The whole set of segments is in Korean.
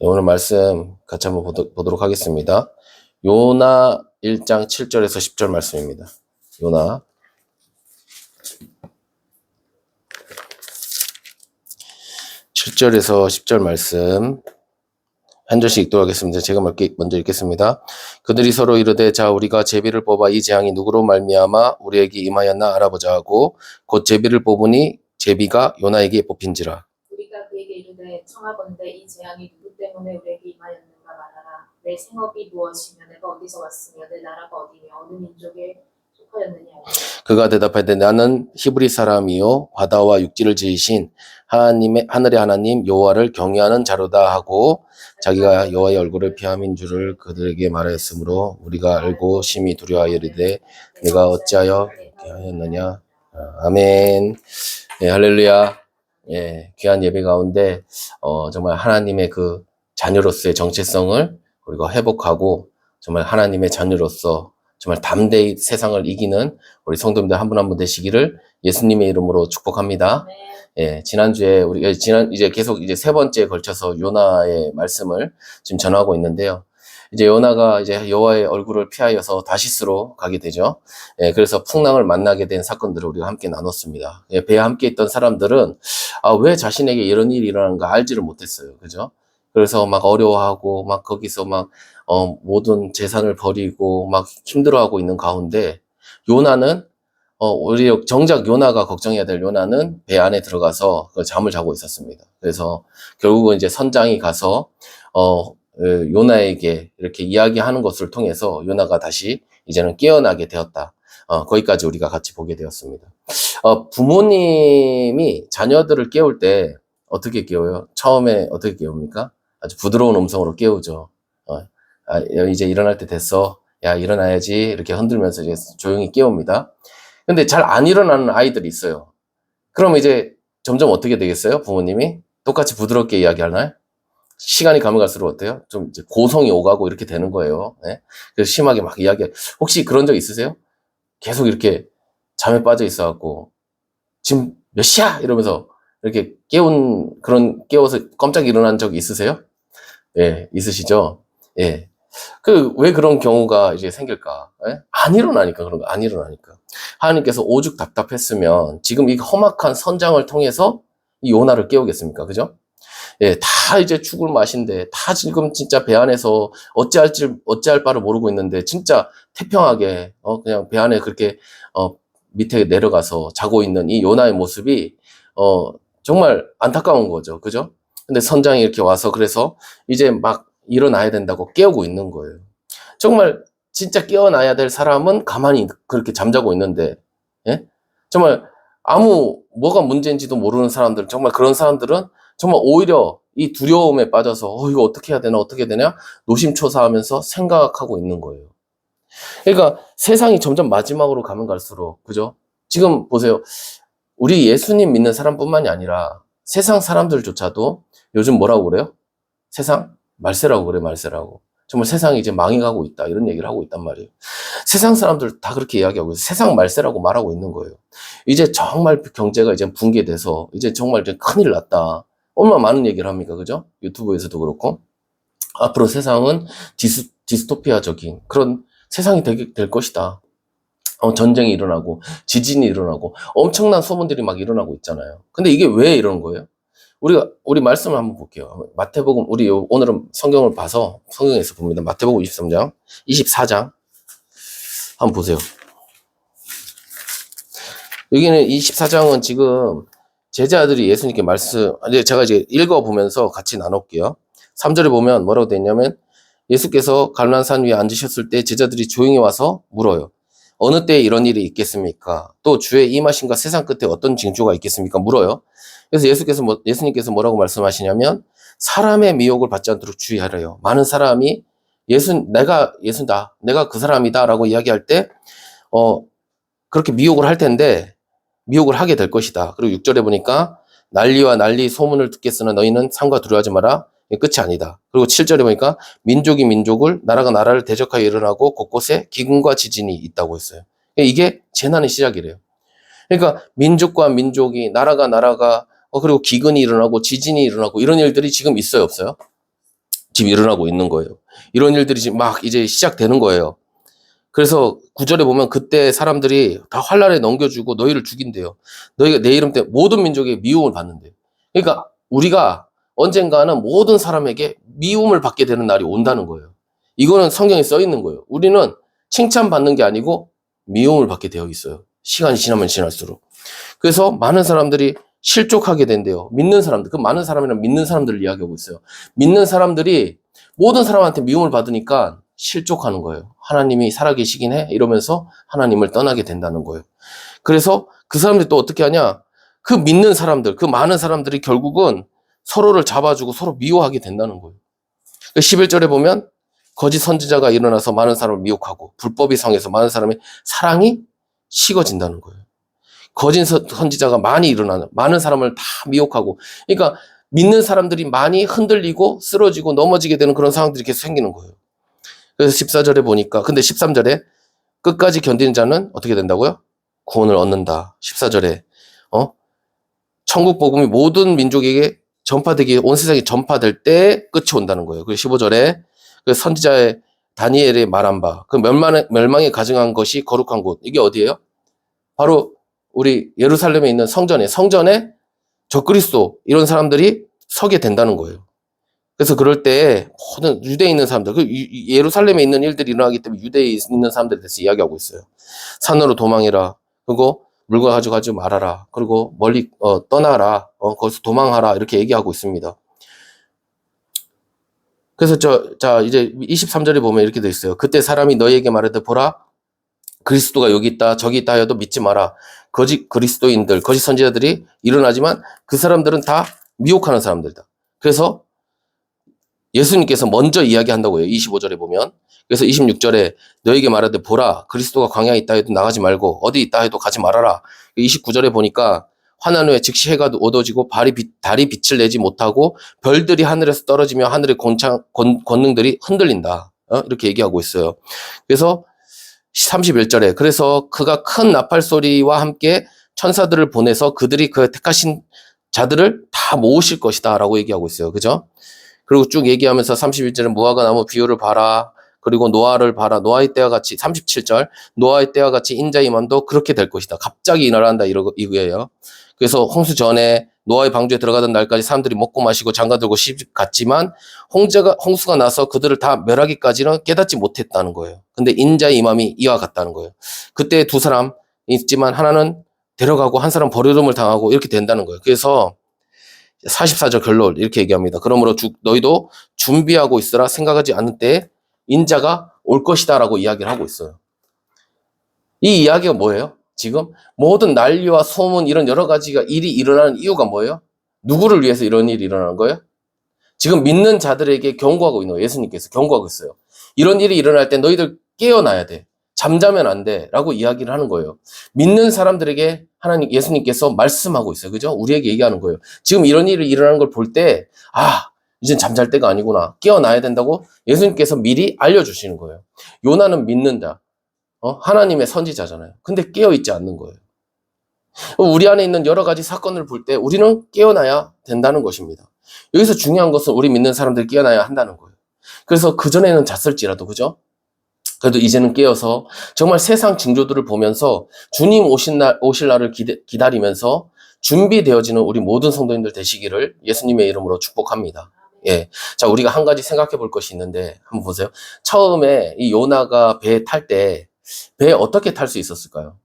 오늘 말씀 같이 한번 보도록 하겠습니다. 요나 1장 7절에서 10절 말씀입니다. 요나 7절에서 10절 말씀 한 절씩 읽도록 하겠습니다. 제가 먼저 읽겠습니다. 그들이 서로 이르되 자 우리가 제비를 뽑아 이 재앙이 누구로 말미암아 우리에게 임하였나 알아보자 하고 곧 제비를 뽑으니 제비가 요나에게 뽑힌지라. 우리가 그에게 이르되 청하건대 이 재앙이 누구 때문에 우리에게 임하였는가 말하라. 내 생업이 무엇이며 내가 어디서 왔으며 내 나라가 어디며 어느 민족에 속하였느냐. 그가 대답하되 나는 히브리 사람이요 바다와 육지를 지으신 하늘의 하나님 여호와를 경외하는 자로다 하고 자기가 여호와의 얼굴을 피함인 줄을 그들에게 말하였으므로 우리가 알고 심히 두려워하여 이르되 내가 어찌하여 이렇게 하였느냐. 아멘. 예, 할렐루야. 예, 귀한 예배 가운데 정말 하나님의 그 자녀로서의 정체성을 우리가 회복하고 정말 하나님의 자녀로서 정말 담대히 세상을 이기는 우리 성도님들 한 분 한 분 되시기를 예수님의 이름으로 축복합니다. 예, 지난주에 이제 계속 이제 세 번째에 걸쳐서 요나의 말씀을 지금 전하고 있는데요. 이제 요나가 이제 여호와의 얼굴을 피하여서 다시스로 가게 되죠. 예, 그래서 풍랑을 만나게 된 사건들을 우리가 함께 나눴습니다. 예, 배에 함께 있던 사람들은 왜 자신에게 이런 일이 일어나는가 알지를 못했어요. 그죠? 그래서 막 어려워하고 막 거기서 막 모든 재산을 버리고 막 힘들어하고 있는 가운데 요나는 오히려 정작 요나가 걱정해야 될 요나는 배 안에 들어가서 잠을 자고 있었습니다. 그래서 결국은 이제 선장이 가서 요나에게 이렇게 이야기하는 것을 통해서 요나가 다시 이제는 깨어나게 되었다. 거기까지 우리가 같이 보게 되었습니다. 부모님이 자녀들을 깨울 때 어떻게 깨워요? 처음에 어떻게 깨웁니까? 아주 부드러운 음성으로 깨우죠. 이제 일어날 때 됐어. 야, 일어나야지. 이렇게 흔들면서 이제 조용히 깨웁니다. 근데 잘 안 일어나는 아이들이 있어요. 그럼 이제 점점 어떻게 되겠어요? 부모님이? 똑같이 부드럽게 이야기하나요? 시간이 가면 갈수록 어때요? 좀 이제 고성이 오가고 이렇게 되는 거예요. 네? 그래서 심하게 막 혹시 그런 적 있으세요? 계속 이렇게 잠에 빠져 있어갖고, 지금 몇 시야? 이러면서 이렇게 깨워서 깜짝 일어난 적 있으세요? 예, 있으시죠? 예. 왜 그런 경우가 이제 생길까? 예? 안 일어나니까 그런 거, 안 일어나니까. 하나님께서 오죽 답답했으면 지금 이 험악한 선장을 통해서 이 요나를 깨우겠습니까? 그죠? 예, 다 이제 죽을 맛인데, 다 지금 진짜 배 안에서 어찌할 바를 모르고 있는데, 진짜 태평하게, 그냥 배 안에 그렇게, 밑에 내려가서 자고 있는 이 요나의 모습이, 정말 안타까운 거죠. 그죠? 근데 선장이 이렇게 와서 그래서 이제 막 일어나야 된다고 깨우고 있는 거예요. 정말 진짜 깨어나야 될 사람은 가만히 그렇게 잠자고 있는데, 예? 정말 뭐가 문제인지도 모르는 사람들, 정말 그런 사람들은 정말 오히려 이 두려움에 빠져서 이거 어떻게 해야 되냐 노심초사하면서 생각하고 있는 거예요. 그러니까 세상이 점점 마지막으로 가면 갈수록 그죠? 지금 보세요. 우리 예수님 믿는 사람뿐만이 아니라 세상 사람들조차도 요즘 뭐라고 그래요? 세상 말세라고 그래, 말세라고. 정말 세상이 이제 망해가고 있다 이런 얘기를 하고 있단 말이에요. 세상 사람들 다 그렇게 이야기하고 있어요. 세상 말세라고 말하고 있는 거예요. 이제 정말 경제가 이제 붕괴돼서 이제 정말 이제 큰일 났다. 얼마나 많은 얘기를 합니까? 그죠? 유튜브에서도 그렇고. 앞으로 세상은 디스토피아적인 그런 세상이 될 것이다. 전쟁이 일어나고, 지진이 일어나고, 엄청난 소문들이 막 일어나고 있잖아요. 근데 이게 왜 이러는 거예요? 우리 말씀을 한번 볼게요. 마태복음, 오늘은 성경을 봐서, 성경에서 봅니다. 마태복음 24장. 한번 보세요. 여기는 24장은 지금 제자들이 예수님께 제가 이제 읽어보면서 같이 나눌게요. 3절에 보면 뭐라고 돼 있냐면, 예수께서 갈만산 위에 앉으셨을 때 제자들이 조용히 와서 물어요. 어느 때에 이런 일이 있겠습니까? 또 주의 임하심과 세상 끝에 어떤 징조가 있겠습니까? 물어요. 그래서 예수님께서 뭐라고 말씀하시냐면, 사람의 미혹을 받지 않도록 주의하래요. 많은 사람이 내가 예수다, 내가 그 사람이다 라고 이야기할 때, 그렇게 미혹을 할 텐데, 미혹을 하게 될 것이다. 그리고 6절에 보니까, 난리와 난리 소문을 듣겠으나 너희는 삼가 두려워하지 마라. 끝이 아니다. 그리고 7절에 보니까 민족이 민족을, 나라가 나라를 대적하여 일어나고 곳곳에 기근과 지진이 있다고 했어요. 이게 재난의 시작이래요. 그러니까 민족과 민족이, 나라가 그리고 기근이 일어나고 지진이 일어나고 이런 일들이 지금 있어요, 없어요? 지금 일어나고 있는 거예요. 이런 일들이 지금 막 이제 시작되는 거예요. 그래서 9절에 보면 그때 사람들이 다 환란에 넘겨주고 너희를 죽인대요. 너희가 내 이름 때문에 모든 민족에게 미움을 받는데. 그러니까 우리가 언젠가는 모든 사람에게 미움을 받게 되는 날이 온다는 거예요. 이거는 성경에 써 있는 거예요. 우리는 칭찬받는 게 아니고 미움을 받게 되어 있어요. 시간이 지나면 지날수록. 그래서 많은 사람들이 실족하게 된대요. 믿는 사람들. 그 많은 사람이란 믿는 사람들을 이야기하고 있어요. 믿는 사람들이 모든 사람한테 미움을 받으니까 실족하는 거예요. 하나님이 살아계시긴 해? 이러면서 하나님을 떠나게 된다는 거예요. 그래서 그 사람들이 또 어떻게 하냐? 그 믿는 사람들, 그 많은 사람들이 결국은 서로를 잡아주고 서로 미워하게 된다는 거예요. 11절에 보면 거짓 선지자가 일어나서 많은 사람을 미혹하고 불법이 성해서 많은 사람의 사랑이 식어진다는 거예요. 거짓 선지자가 많이 일어나는, 많은 사람을 다 미혹하고, 그러니까 믿는 사람들이 많이 흔들리고 쓰러지고 넘어지게 되는 그런 상황들이 계속 생기는 거예요. 그래서 14절에 보니까, 근데 13절에 끝까지 견디는 자는 어떻게 된다고요? 구원을 얻는다. 14절에 천국 복음이 모든 민족에게 전파되기, 온 세상에 전파될 때 끝이 온다는 거예요. 그리고 15절에 그 선지자의 다니엘의 말한 바, 그 멸망에 가증한 것이 거룩한 곳. 이게 어디예요? 바로 우리 예루살렘에 있는 성전에 적그리스도 이런 사람들이 서게 된다는 거예요. 그래서 그럴 때 모든 유대에 있는 사람들, 그 예루살렘에 있는 일들이 일어나기 때문에 유대에 있는 사람들에 대해서 이야기하고 있어요. 산으로 도망해라. 그리고 물건 가지고 말아라. 그리고 멀리 떠나라. 거기서 도망하라. 이렇게 얘기하고 있습니다. 그래서 이제 23절에 보면 이렇게 돼 있어요. 그때 사람이 너희에게 말하되 보라 그리스도가 여기 있다 저기 있다 해도 믿지 마라. 거짓 그리스도인들, 거짓 선지자들이 일어나지만 그 사람들은 다 미혹하는 사람들이다. 그래서 예수님께서 먼저 이야기한다고 해요. 25절에 보면. 그래서 26절에 너에게 말하되 보라 그리스도가 광야에 있다 해도 나가지 말고 어디 있다 해도 가지 말아라. 29절에 보니까 환난 후에 즉시 해가 어두워지고 달이 빛을 내지 못하고 별들이 하늘에서 떨어지며 하늘의 권능들이 흔들린다. 이렇게 얘기하고 있어요. 그래서 31절에 그래서 그가 큰 나팔 소리와 함께 천사들을 보내서 그들이 그 택하신 자들을 다 모으실 것이다 라고 얘기하고 있어요. 그죠? 그리고 쭉 얘기하면서 31절에 무화과 나무 비유를 봐라. 그리고 노아를 봐라. 노아의 때와 같이 37절 노아의 때와 같이 인자의 임함도 그렇게 될 것이다. 갑자기 일어난다 이거예요. 그래서 홍수 전에 노아의 방주에 들어가던 날까지 사람들이 먹고 마시고 장가들고 시집 갔지만 홍수가 나서 그들을 다 멸하기까지는 깨닫지 못했다는 거예요. 근데 인자의 임함이 이와 같다는 거예요. 그때 두 사람 있지만 하나는 데려가고 한 사람 버려둠을 당하고 이렇게 된다는 거예요. 그래서 44절 결론 이렇게 얘기합니다. 그러므로 너희도 준비하고 있으라. 생각하지 않는 때에 인자가 올 것이다 라고 이야기를 하고 있어요. 이 이야기가 뭐예요? 지금 모든 난리와 소문 이런 여러 가지가 일이 일어나는 이유가 뭐예요? 누구를 위해서 이런 일이 일어나는 거예요? 지금 믿는 자들에게 경고하고 있는 거예요. 예수님께서 경고하고 있어요. 이런 일이 일어날 때 너희들 깨어나야 돼. 잠자면 안 돼. 라고 이야기를 하는 거예요. 믿는 사람들에게 예수님께서 말씀하고 있어요. 그죠? 우리에게 얘기하는 거예요. 지금 이런 일이 일어나는 걸 볼 때, 이젠 잠잘 때가 아니구나. 깨어나야 된다고 예수님께서 미리 알려주시는 거예요. 요나는 믿는 자. 하나님의 선지자잖아요. 근데 깨어있지 않는 거예요. 우리 안에 있는 여러 가지 사건을 볼 때 우리는 깨어나야 된다는 것입니다. 여기서 중요한 것은 우리 믿는 사람들이 깨어나야 한다는 거예요. 그래서 그전에는 잤을지라도, 그죠? 그래도 이제는 깨어서 정말 세상 징조들을 보면서 주님 오실 날을 기다리면서 준비되어지는 우리 모든 성도님들 되시기를 예수님의 이름으로 축복합니다. 예. 자, 우리가 한 가지 생각해 볼 것이 있는데, 한번 보세요. 처음에 이 요나가 배에 탈 때, 배에 어떻게 탈 수 있었을까요?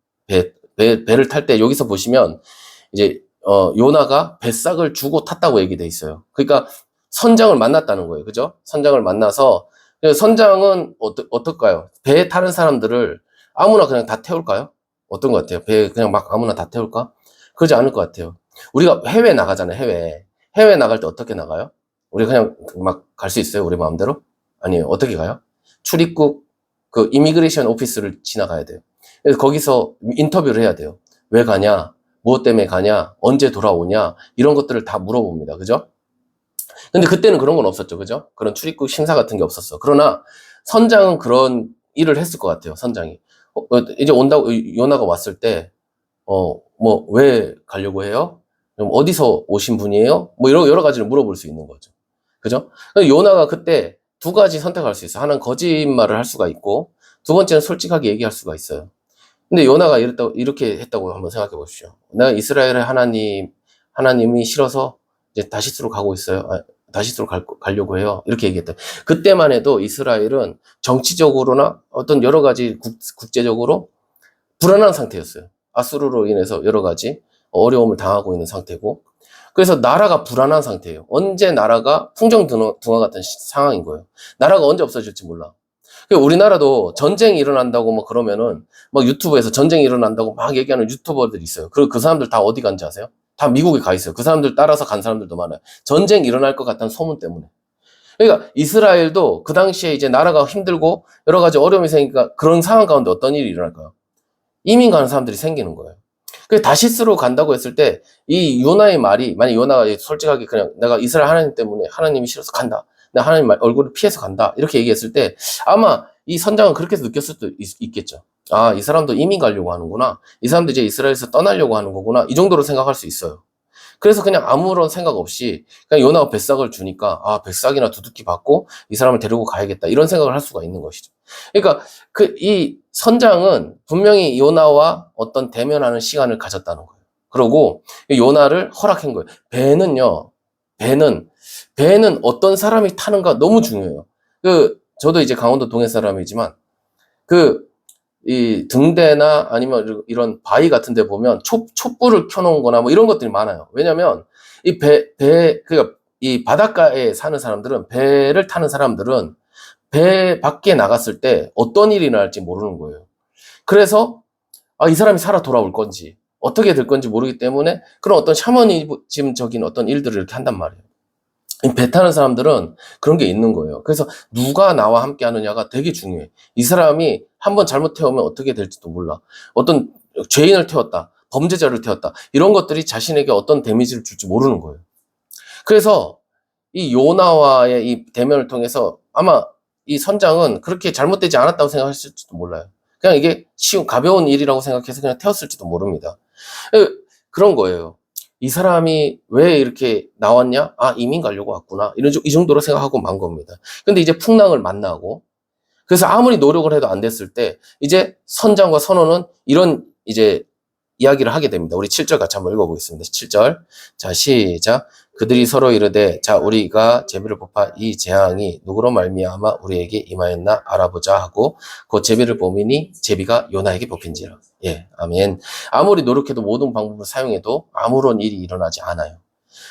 배를 탈 때, 여기서 보시면, 이제, 요나가 뱃삭을 주고 탔다고 얘기돼 있어요. 그러니까 선장을 만났다는 거예요. 그죠? 선장을 만나서, 선장은 어떨까요? 배에 타는 사람들을 아무나 그냥 다 태울까요? 어떤 것 같아요? 배에 그냥 막 아무나 다 태울까? 그러지 않을 것 같아요. 우리가 해외 나가잖아요, 해외. 해외 나갈 때 어떻게 나가요? 우리 그냥 막 갈 수 있어요? 우리 마음대로? 아니에요. 어떻게 가요? 출입국 그 이미그레이션 오피스를 지나가야 돼요. 그래서 거기서 인터뷰를 해야 돼요. 왜 가냐? 무엇 때문에 가냐? 언제 돌아오냐? 이런 것들을 다 물어봅니다. 그죠? 근데 그때는 그런 건 없었죠. 그죠? 그런 출입국 심사 같은 게 없었어. 그러나 선장은 그런 일을 했을 것 같아요. 선장이. 이제 온다고, 요나가 왔을 때, 왜 가려고 해요? 어디서 오신 분이에요? 뭐 여러 가지를 물어볼 수 있는 거죠. 그죠? 요나가 그때 두 가지 선택할 수 있어요. 하나는 거짓말을 할 수가 있고, 두 번째는 솔직하게 얘기할 수가 있어요. 근데 요나가 이렇게 했다고 한번 생각해 보십시오. 내가 이스라엘의 하나님이 싫어서 이제 다시스로 가고 있어요. 다시스로 가려고 해요. 이렇게 얘기했다. 그때만 해도 이스라엘은 정치적으로나 어떤 여러 가지 국제적으로 불안한 상태였어요. 아수르로 인해서 여러 가지 어려움을 당하고 있는 상태고. 그래서 나라가 불안한 상태예요. 언제 나라가 풍정등화 같은 상황인 거예요. 나라가 언제 없어질지 몰라. 우리나라도 전쟁이 일어난다고 뭐 그러면은 막 유튜브에서 전쟁이 일어난다고 막 얘기하는 유튜버들이 있어요. 그 사람들 다 어디 간지 아세요? 다 미국에 가 있어요. 그 사람들 따라서 간 사람들도 많아요. 전쟁이 일어날 것 같다는 소문 때문에. 그러니까 이스라엘도 그 당시에 이제 나라가 힘들고 여러 가지 어려움이 생기니까 그런 상황 가운데 어떤 일이 일어날까요? 이민 가는 사람들이 생기는 거예요. 그 다시스로 간다고 했을 때 이 요나의 말이, 만약 요나가 솔직하게 그냥 내가 이스라엘 하나님 때문에 하나님이 싫어서 간다, 내가 하나님 얼굴을 피해서 간다 이렇게 얘기했을 때 아마 이 선장은 그렇게 느꼈을 수도 있겠죠. 아, 이 사람도 이민 가려고 하는구나, 이 사람도 이제 이스라엘에서 떠나려고 하는 거구나, 이 정도로 생각할 수 있어요. 그래서 그냥 아무런 생각 없이 그냥 요나가 뱃삭을 주니까 아, 뱃삭이나 두둑히 받고 이 사람을 데리고 가야겠다 이런 생각을 할 수가 있는 것이죠. 그러니까 이 선장은 분명히 요나와 어떤 대면하는 시간을 가졌다는 거예요. 그리고 요나를 허락한 거예요. 배는 어떤 사람이 타는가 너무 중요해요. 저도 이제 강원도 동해 사람이지만 이 등대나 아니면 이런 바위 같은 데 보면 촛불을 켜놓은 거나 뭐 이런 것들이 많아요. 왜냐면 그러니까 이 바닷가에 사는 사람들은, 배를 타는 사람들은 배 밖에 나갔을 때 어떤 일이 일어날지 모르는 거예요. 그래서 이 사람이 살아 돌아올 건지 어떻게 될 건지 모르기 때문에 그런 어떤 샤머니즘적인 어떤 일들을 이렇게 한단 말이에요. 배 타는 사람들은 그런 게 있는 거예요. 그래서 누가 나와 함께 하느냐가 되게 중요해. 이 사람이 한번 잘못 태우면 어떻게 될지도 몰라. 어떤 죄인을 태웠다, 범죄자를 태웠다, 이런 것들이 자신에게 어떤 데미지를 줄지 모르는 거예요. 그래서 이 요나와의 이 대면을 통해서 아마 이 선장은 그렇게 잘못되지 않았다고 생각했을지도 몰라요. 그냥 이게 가벼운 일이라고 생각해서 그냥 태웠을지도 모릅니다. 그런 거예요. 이 사람이 왜 이렇게 나왔냐? 아, 이민 가려고 왔구나. 이 정도로 생각하고 만 겁니다. 근데 이제 풍랑을 만나고, 그래서 아무리 노력을 해도 안 됐을 때, 이제 선장과 선원은 이런 이제 이야기를 하게 됩니다. 우리 7절 같이 한번 읽어보겠습니다. 7절. 자, 시작. 그들이 서로 이르되, 자, 우리가 제비를 뽑아 이 재앙이 누구로 말미암아 우리에게 임하였나 알아보자 하고, 그 제비를 뽑으니 제비가 요나에게 뽑힌지라. 예, 아멘. 아무리 노력해도 모든 방법을 사용해도 아무런 일이 일어나지 않아요.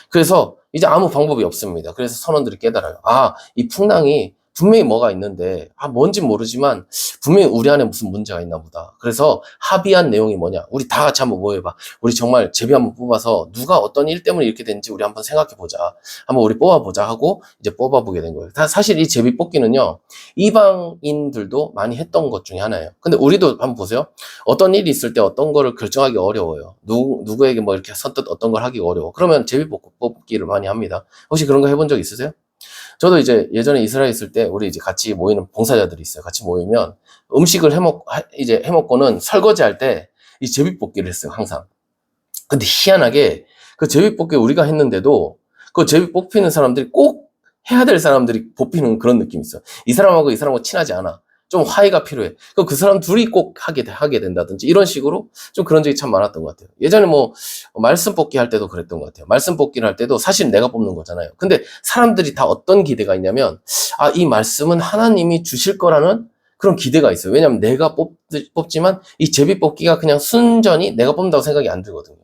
그래서 이제 아무 방법이 없습니다. 그래서 선원들이 깨달아요. 아, 이 풍랑이 분명히 뭐가 있는데, 뭔지 모르지만 분명히 우리 안에 무슨 문제가 있나 보다. 그래서 합의한 내용이 뭐냐? 우리 다 같이 한번 모여봐. 우리 정말 제비 한번 뽑아서 누가 어떤 일 때문에 이렇게 된지 우리 한번 생각해보자. 한번 우리 뽑아보자 하고 이제 뽑아보게 된 거예요. 사실 이 제비 뽑기는요, 이방인들도 많이 했던 것 중에 하나예요. 근데 우리도 한번 보세요. 어떤 일이 있을 때 어떤 거를 결정하기 어려워요. 누구에게 뭐 이렇게 선뜻 어떤 걸 하기 어려워. 그러면 제비 뽑기를 많이 합니다. 혹시 그런 거 해본 적 있으세요? 저도 이제 예전에 이스라엘 있을 때 우리 이제 같이 모이는 봉사자들이 있어요. 같이 모이면 음식을 해먹고는 설거지할 때 이 제비뽑기를 했어요, 항상. 근데 희한하게 그 제비뽑기 우리가 했는데도 그 제비 뽑히는 사람들이 꼭 해야 될 사람들이 뽑히는 그런 느낌이 있어요. 이 사람하고 이 사람하고 친하지 않아. 좀 화해가 필요해. 그 사람 둘이 꼭 하게 된다든지 이런 식으로 좀 그런 적이 참 많았던 것 같아요. 예전에 뭐 말씀 뽑기 할 때도 그랬던 것 같아요. 말씀 뽑기를 할 때도 사실 내가 뽑는 거잖아요. 근데 사람들이 다 어떤 기대가 있냐면 이 말씀은 하나님이 주실 거라는 그런 기대가 있어요. 왜냐면 내가 뽑지만 이 제비 뽑기가 그냥 순전히 내가 뽑는다고 생각이 안 들거든요.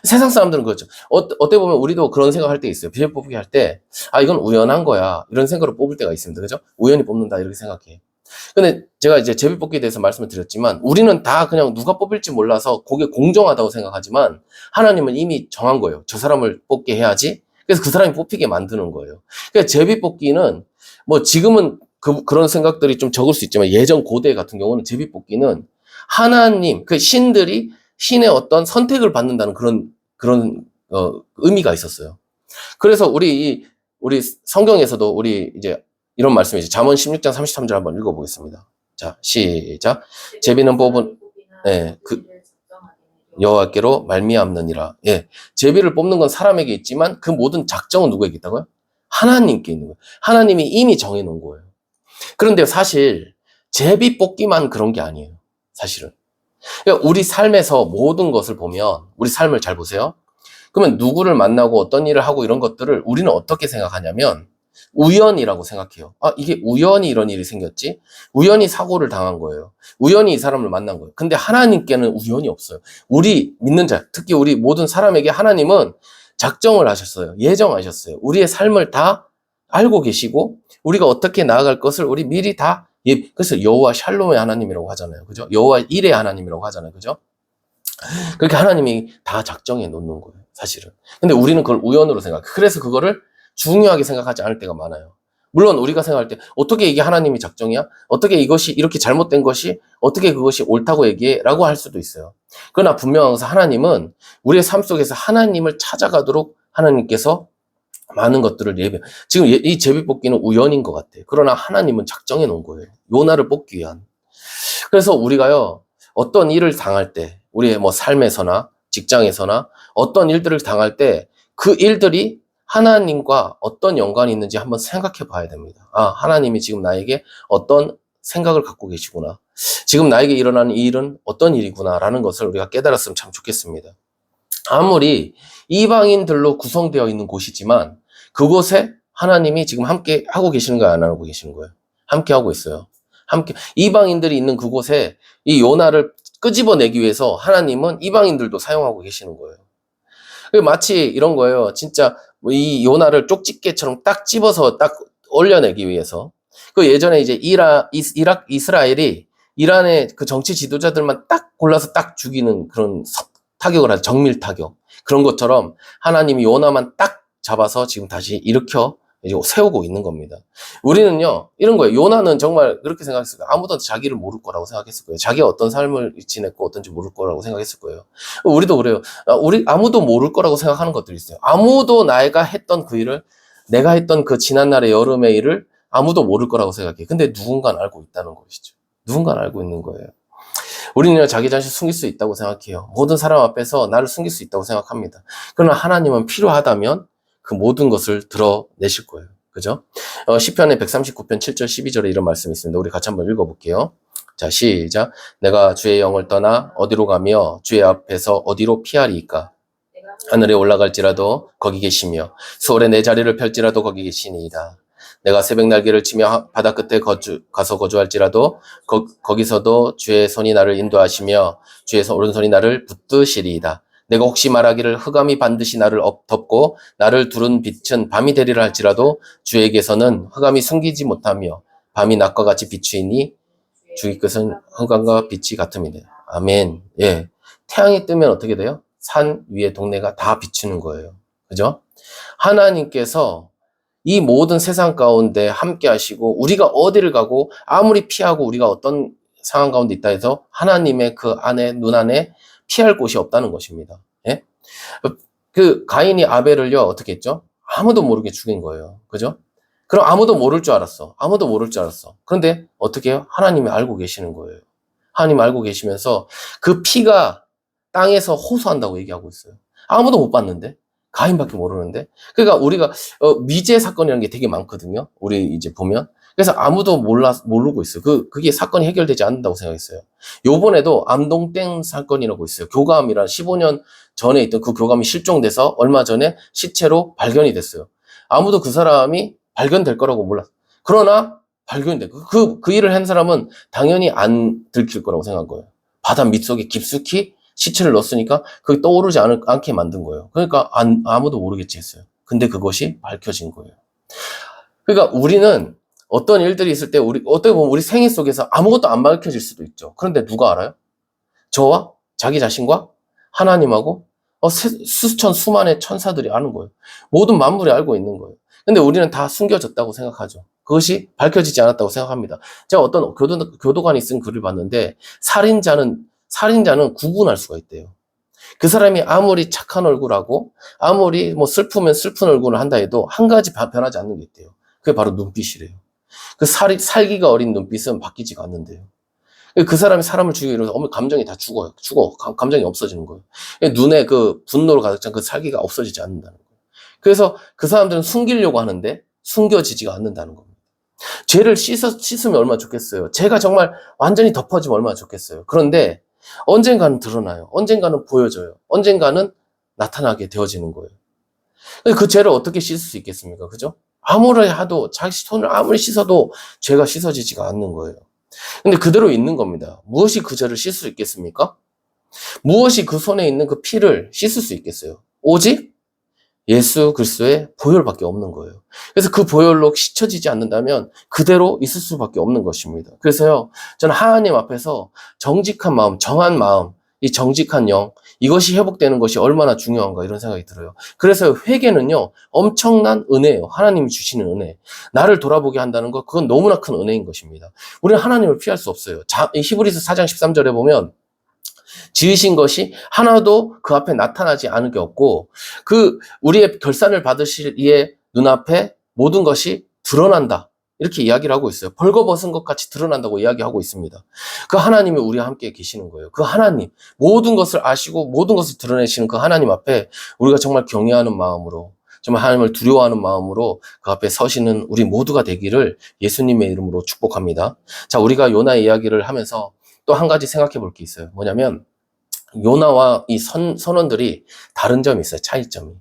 세상 사람들은 그렇죠. 어떻게 보면 우리도 그런 생각할 때 있어요. 제비 뽑기 할 때 이건 우연한 거야 이런 생각으로 뽑을 때가 있습니다. 그죠? 우연히 뽑는다 이렇게 생각해. 근데 제가 이제 제비 뽑기에 대해서 말씀을 드렸지만 우리는 다 그냥 누가 뽑힐지 몰라서 그게 공정하다고 생각하지만 하나님은 이미 정한 거예요. 저 사람을 뽑게 해야지. 그래서 그 사람이 뽑히게 만드는 거예요. 그러니까 제비 뽑기는 뭐 지금은 그런 생각들이 좀 적을 수 있지만 예전 고대 같은 경우는 제비 뽑기는 하나님, 신들이 신의 어떤 선택을 받는다는 그런 의미가 있었어요. 그래서 우리 성경에서도 우리 이제 이런 말씀이죠. 잠언 16장 33절 한번 읽어보겠습니다. 자, 시작. 제비는 뽑은 여호와께로 말미암느니라. 예, 제비를 뽑는 건 사람에게 있지만 그 모든 작정은 누구에게 있다고요? 하나님께 있는 거예요. 하나님이 이미 정해놓은 거예요. 그런데 사실 제비뽑기만 그런 게 아니에요. 사실은. 그러니까 우리 삶에서 모든 것을 보면 우리 삶을 잘 보세요. 그러면 누구를 만나고 어떤 일을 하고 이런 것들을 우리는 어떻게 생각하냐면 우연이라고 생각해요. 아, 이게 우연히 이런 일이 생겼지? 우연히 사고를 당한 거예요. 우연히 이 사람을 만난 거예요. 근데 하나님께는 우연이 없어요. 우리 믿는 자, 특히 우리 모든 사람에게 하나님은 작정을 하셨어요. 예정하셨어요. 우리의 삶을 다 알고 계시고 우리가 어떻게 나아갈 것을 우리 미리 다 그래서 여호와 샬롬의 하나님이라고 하잖아요. 그죠? 여호와 일의 하나님이라고 하잖아요. 그죠? 그렇게 하나님이 다 작정해 놓는 거예요. 사실은. 근데 우리는 그걸 우연으로 생각해. 그래서 그거를 중요하게 생각하지 않을 때가 많아요. 물론 우리가 생각할 때 어떻게 이게 하나님이 작정이야? 어떻게 이것이 이렇게 잘못된 것이 어떻게 그것이 옳다고 얘기해? 라고 할 수도 있어요. 그러나 분명한 것은 하나님은 우리의 삶 속에서 하나님을 찾아가도록 하나님께서 많은 것들을 지금 이 제비뽑기는 우연인 것 같아요. 그러나 하나님은 작정해 놓은 거예요. 요나를 뽑기 위한. 그래서 우리가요, 어떤 일을 당할 때, 우리의 뭐 삶에서나 직장에서나 어떤 일들을 당할 때 그 일들이 하나님과 어떤 연관이 있는지 한번 생각해 봐야 됩니다. 아, 하나님이 지금 나에게 어떤 생각을 갖고 계시구나. 지금 나에게 일어나는 이 일은 어떤 일이구나라는 것을 우리가 깨달았으면 참 좋겠습니다. 아무리 이방인들로 구성되어 있는 곳이지만 그곳에 하나님이 지금 함께 하고 계시는 거예요? 안 하고 계시는 거예요? 함께 하고 있어요. 함께 이방인들이 있는 그곳에 이 요나를 끄집어내기 위해서 하나님은 이방인들도 사용하고 계시는 거예요. 마치 이런 거예요. 진짜 이 요나를 쪽집게처럼 딱 집어서 딱 올려내기 위해서. 그 예전에 이제 이스라엘이 이란의 그 정치 지도자들만 딱 골라서 딱 죽이는 그런 타격을 하죠. 정밀 타격. 그런 것처럼 하나님이 요나만 딱 잡아서 지금 다시 일으켜 이제 세우고 있는 겁니다. 우리는요, 이런 거예요. 요나는 정말 그렇게 생각했을 거예요. 아무도 자기를 모를 거라고 생각했을 거예요. 자기가 어떤 삶을 지냈고 어떤지 모를 거라고 생각했을 거예요. 우리도 그래요. 우리 아무도 모를 거라고 생각하는 것들이 있어요. 아무도 내가 했던 그 일을, 내가 했던 그 지난날의 여름의 일을 아무도 모를 거라고 생각해요. 근데 누군가는 알고 있다는 것이죠. 누군가는 알고 있는 거예요. 우리는 자기 자신 숨길 수 있다고 생각해요. 모든 사람 앞에서 나를 숨길 수 있다고 생각합니다. 그러나 하나님은 필요하다면 그 모든 것을 드러내실 거예요. 그죠? 시편의 139편 7절 12절에 이런 말씀이 있습니다. 우리 같이 한번 읽어볼게요. 자, 시작. 내가 주의 영을 떠나 어디로 가며 주의 앞에서 어디로 피하리이까? 하늘에 올라갈지라도 거기 계시며 수월에 내 자리를 펼지라도 거기 계시니이다. 내가 새벽 날개를 치며 바다 끝에 가서 거주할지라도 거기서도 주의 손이 나를 인도하시며 주의 오른손이 나를 붙드시리이다. 내가 혹시 말하기를 흑암이 반드시 나를 덮고 나를 두른 빛은 밤이 되리라 할지라도 주에게서는 흑암이 숨기지 못하며 밤이 낮과 같이 비추이니 주의 끝은 흑암과 빛이 같음이다. 아멘. 예. 태양이 뜨면 어떻게 돼요? 산 위의 동네가 다 비추는 거예요. 그죠? 하나님께서 이 모든 세상 가운데 함께 하시고 우리가 어디를 가고 아무리 피하고 우리가 어떤 상황 가운데 있다 해서 하나님의 그 안에 눈 안에 피할 곳이 없다는 것입니다. 예? 그 가인이 아벨을요 어떻게 했죠? 아무도 모르게 죽인 거예요. 그죠? 그럼 아무도 모를 줄 알았어. 아무도 모를 줄 알았어. 그런데 어떻게 해요? 하나님이 알고 계시는 거예요. 하나님 알고 계시면서 그 피가 땅에서 호소한다고 얘기하고 있어요. 아무도 못 봤는데 가인밖에 모르는데. 그러니까 우리가 미제 사건이라는 게 되게 많거든요. 우리 이제 보면. 그래서 아무도 모르고 있어요. 그게 사건이 해결되지 않는다고 생각했어요. 요번에도 암동땡 사건이라고 있어요. 교감이란 15년 전에 있던 그 교감이 실종돼서 얼마 전에 시체로 발견이 됐어요. 아무도 그 사람이 발견될 거라고 몰랐어요. 그러나 발견이 됐고, 그 일을 한 사람은 당연히 안 들킬 거라고 생각한 거예요. 바다 밑속에 깊숙이 시체를 넣었으니까 그게 떠오르지 않게 만든 거예요. 그러니까 아무도 모르겠지 했어요. 근데 그것이 밝혀진 거예요. 그러니까 우리는 어떤 일들이 있을 때 어떻게 보면 우리 생애 속에서 아무것도 안 밝혀질 수도 있죠. 그런데 누가 알아요? 저와 자기 자신과 하나님하고 수천 수만의 천사들이 아는 거예요. 모든 만물이 알고 있는 거예요. 근데 우리는 다 숨겨졌다고 생각하죠. 그것이 밝혀지지 않았다고 생각합니다. 제가 어떤 교도관이 쓴 글을 봤는데 살인자는 구분할 수가 있대요. 그 사람이 아무리 착한 얼굴하고 아무리 뭐 슬프면 슬픈 얼굴을 한다 해도 한 가지 변하지 않는 게 있대요. 그게 바로 눈빛이래요. 그 살기가 어린 눈빛은 바뀌지가 않는데요. 그 사람이 사람을 죽이고 이러면서 감정이 다 죽어요. 감정이 없어지는 거예요. 눈에 그 분노로 가득 찬 그 살기가 없어지지 않는다는 거예요. 그래서 그 사람들은 숨기려고 하는데 숨겨지지가 않는다는 겁니다. 죄를 씻으면 얼마나 좋겠어요. 죄가 정말 완전히 덮어지면 얼마나 좋겠어요. 그런데 언젠가는 드러나요. 언젠가는 보여져요. 언젠가는 나타나게 되어지는 거예요. 그 죄를 어떻게 씻을 수 있겠습니까? 그죠? 아무리 하도, 자기 손을 아무리 씻어도 죄가 씻어지지가 않는 거예요. 근데 그대로 있는 겁니다. 무엇이 그 죄를 씻을 수 있겠습니까? 무엇이 그 손에 있는 그 피를 씻을 수 있겠어요? 오직 예수 그리스도의 보혈밖에 없는 거예요. 그래서 그 보혈로 씻혀지지 않는다면 그대로 있을 수밖에 없는 것입니다. 그래서요, 저는 하나님 앞에서 정직한 마음, 정한 마음, 이 정직한 영, 이것이 회복되는 것이 얼마나 중요한가 이런 생각이 들어요. 그래서 회개는요, 엄청난 은혜예요. 하나님이 주시는 은혜. 나를 돌아보게 한다는 것, 그건 너무나 큰 은혜인 것입니다. 우리는 하나님을 피할 수 없어요. 히브리서 4장 13절에 보면 지으신 것이 하나도 그 앞에 나타나지 않은 게 없고 우리의 결산을 받으실 이의 눈앞에 모든 것이 드러난다. 이렇게 이야기를 하고 있어요. 벌거벗은 것 같이 드러난다고 이야기하고 있습니다. 그 하나님이 우리와 함께 계시는 거예요. 그 하나님, 모든 것을 아시고 모든 것을 드러내시는 그 하나님 앞에 우리가 정말 경외하는 마음으로, 정말 하나님을 두려워하는 마음으로 그 앞에 서시는 우리 모두가 되기를 예수님의 이름으로 축복합니다. 자, 우리가 요나의 이야기를 하면서 또 한 가지 생각해 볼 게 있어요. 뭐냐면 요나와 이 선원들이 다른 점이 있어요. 차이점이.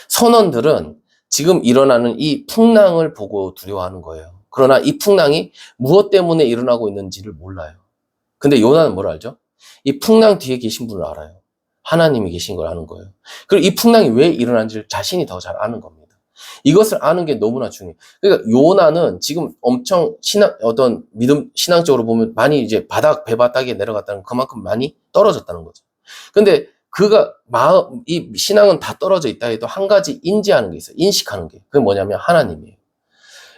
선원들은 지금 일어나는 이 풍랑을 보고 두려워하는 거예요. 그러나 이 풍랑이 무엇 때문에 일어나고 있는지를 몰라요. 근데 요나는 뭘 알죠? 이 풍랑 뒤에 계신 분을 알아요. 하나님이 계신 걸 아는 거예요. 그리고 이 풍랑이 왜 일어난지를 자신이 더 잘 아는 겁니다. 이것을 아는 게 너무나 중요해요. 그러니까 요나는 지금 엄청 어떤 신앙적으로 보면 많이 이제 배 바닥에 내려갔다는 그만큼 많이 떨어졌다는 거죠. 근데 이 신앙은 다 떨어져 있다 해도 한 가지 인지하는 게 있어요. 인식하는 게. 그게 뭐냐면 하나님이에요.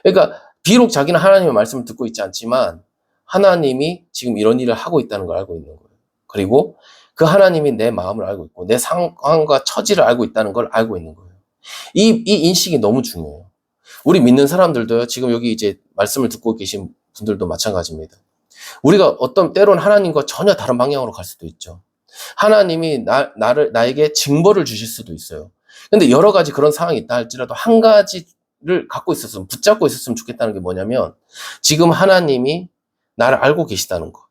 그러니까 비록 자기는 하나님의 말씀을 듣고 있지 않지만 하나님이 지금 이런 일을 하고 있다는 걸 알고 있는 거예요. 그리고 그 하나님이 내 마음을 알고 있고 내 상황과 처지를 알고 있다는 걸 알고 있는 거예요. 이 인식이 너무 중요해요. 우리 믿는 사람들도요, 지금 여기 이제 말씀을 듣고 계신 분들도 마찬가지입니다. 우리가 때로는 하나님과 전혀 다른 방향으로 갈 수도 있죠. 하나님이 나에게 징벌을 주실 수도 있어요. 근데 여러 가지 그런 상황이 있다 할지라도 한 가지를 붙잡고 있었으면 좋겠다는 게 뭐냐면, 지금 하나님이 나를 알고 계시다는 거.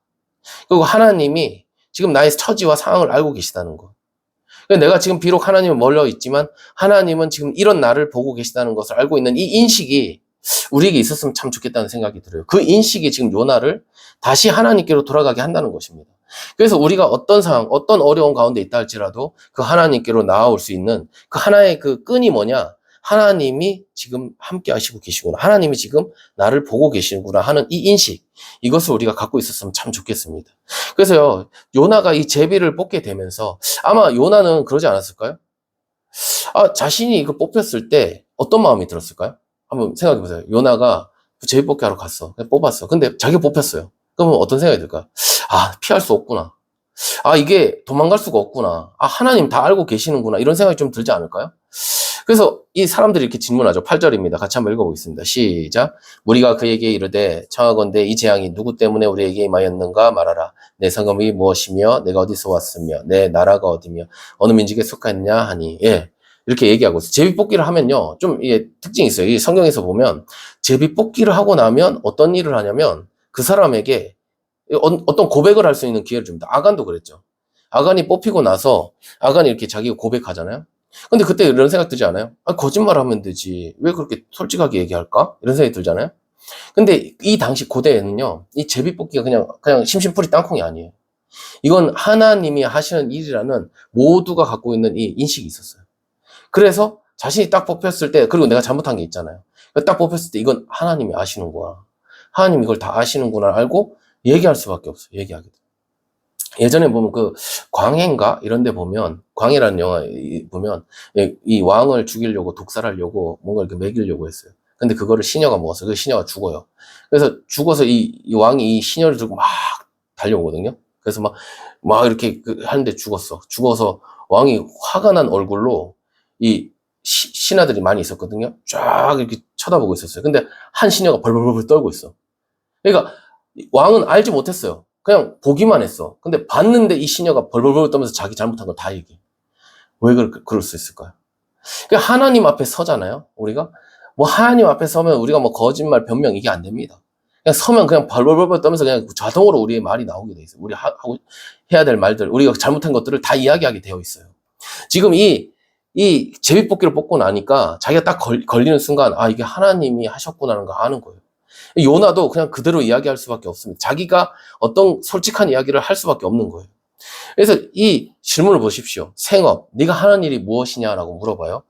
그리고 하나님이 지금 나의 처지와 상황을 알고 계시다는 거. 내가 지금 비록 하나님은 멀려 있지만 하나님은 지금 이런 나를 보고 계시다는 것을 알고 있는 이 인식이 우리에게 있었으면 참 좋겠다는 생각이 들어요. 그 인식이 지금 요나를 다시 하나님께로 돌아가게 한다는 것입니다. 그래서 우리가 어떤 상황, 어떤 어려운 가운데 있다 할지라도 그 하나님께로 나아올 수 있는 그 하나의 그 끈이 뭐냐? 하나님이 지금 함께 하시고 계시구나. 하나님이 지금 나를 보고 계시구나 하는 이 인식, 이것을 우리가 갖고 있었으면 참 좋겠습니다. 그래서요, 요나가 이 제비를 뽑게 되면서 아마 요나는 그러지 않았을까요? 자신이 이거 뽑혔을 때 어떤 마음이 들었을까요? 한번 생각해 보세요. 요나가 제비 뽑기 하러 갔어. 뽑았어. 근데 자기가 뽑혔어요. 그러면 어떤 생각이 들까? 피할 수 없구나. 이게 도망갈 수가 없구나. 하나님 다 알고 계시는구나. 이런 생각이 좀 들지 않을까요? 그래서 이 사람들이 이렇게 질문하죠. 8절입니다. 같이 한번 읽어보겠습니다. 시작. 우리가 그에게 이르되 청하건대 이 재앙이 누구 때문에 우리에게 임하였는가 말하라. 내 성읍이 무엇이며 내가 어디서 왔으며 내 나라가 어디며 어느 민족에 속하였냐 하니. 이렇게 얘기하고 있어요. 제비뽑기를 하면요, 좀 이게 특징이 있어요. 이 성경에서 보면 제비뽑기를 하고 나면 어떤 일을 하냐면 그 사람에게 어떤 고백을 할 수 있는 기회를 줍니다. 아간도 그랬죠. 아간이 뽑히고 나서 아간이 이렇게 자기가 고백하잖아요. 근데 그때 이런 생각 들지 않아요? 거짓말하면 되지. 왜 그렇게 솔직하게 얘기할까? 이런 생각이 들잖아요. 근데 이 당시 고대에는요, 이 제비뽑기가 그냥 심심풀이 땅콩이 아니에요. 이건 하나님이 하시는 일이라는 모두가 갖고 있는 이 인식이 있었어요. 그래서 자신이 딱 뽑혔을 때, 그리고 내가 잘못한 게 있잖아요. 딱 뽑혔을 때 이건 하나님이 아시는구나. 하나님 이걸 다 아시는구나 알고 얘기할 수밖에 없어요. 얘기하게 돼. 예전에 보면 광해인가 이런 데 보면, 광해라는 영화 보면 이 왕을 죽이려고 독살하려고 뭔가 이렇게 먹이려고 했어요. 근데 그거를 시녀가 먹었어요. 그 시녀가 죽어요. 그래서 죽어서 이 왕이 이 시녀를 들고 막 달려오거든요. 그래서 막 이렇게 하는데 죽어서 왕이 화가 난 얼굴로 이 신하들이 많이 있었거든요. 쫙 이렇게 쳐다보고 있었어요. 근데 한 시녀가 벌벌벌 떨고 있어. 그러니까 왕은 알지 못했어요. 그냥 보기만 했어. 근데 봤는데 이 시녀가 벌벌벌 떨면서 자기 잘못한 걸 다 얘기해. 왜 그럴 수 있을까요? 그러니까 하나님 앞에 서잖아요. 우리가 뭐 하나님 앞에 서면 우리가 뭐 거짓말, 변명 이게 안 됩니다. 그냥 서면 그냥 벌벌벌 떠면서 그냥 자동으로 우리의 말이 나오게 돼 있어요. 우리 하고 해야 될 말들, 우리가 잘못한 것들을 다 이야기하게 되어 있어요. 지금 이 제비뽑기를 뽑고 나니까 자기가 딱 걸리는 순간, 아, 이게 하나님이 하셨구나라는 거 아는 거예요. 요나도 그냥 그대로 이야기할 수밖에 없습니다. 자기가 어떤 솔직한 이야기를 할 수밖에 없는 거예요. 그래서 이 질문을 보십시오. 생업, 네가 하는 일이 무엇이냐라고 물어봐요.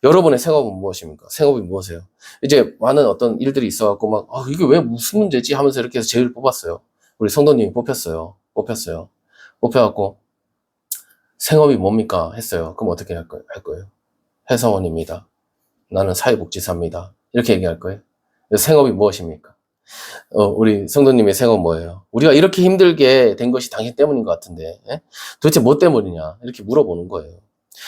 여러분의 생업은 무엇입니까? 생업이 무엇이에요? 이제 많은 어떤 일들이 있어갖고 막, 아, 이게 왜 무슨 문제지? 하면서 이렇게 해서 제일 뽑았어요. 우리 성도님이 뽑혔어요. 뽑혀갖고, 생업이 뭡니까? 했어요. 그럼 어떻게 할 거예요? 회사원입니다. 나는 사회복지사입니다. 이렇게 얘기할 거예요. 생업이 무엇입니까? 우리 성도님의 생업은 뭐예요? 우리가 이렇게 힘들게 된 것이 당신 때문인 것 같은데, 예? 도대체 뭐 때문이냐? 이렇게 물어보는 거예요.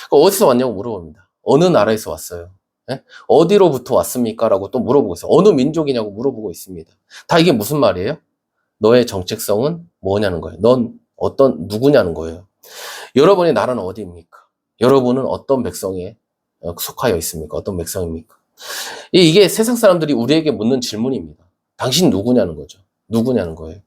어디서 왔냐고 물어봅니다. 어느 나라에서 왔어요? 예? 어디로부터 왔습니까? 라고 또 물어보고 있어요. 어느 민족이냐고 물어보고 있습니다. 다 이게 무슨 말이에요? 너의 정체성은 뭐냐는 거예요. 넌 누구냐는 거예요. 여러분의 나라는 어디입니까? 여러분은 어떤 백성에 속하여 있습니까? 어떤 백성입니까? 이게 세상 사람들이 우리에게 묻는 질문입니다. 당신 누구냐는 거죠. 누구냐는 거예요.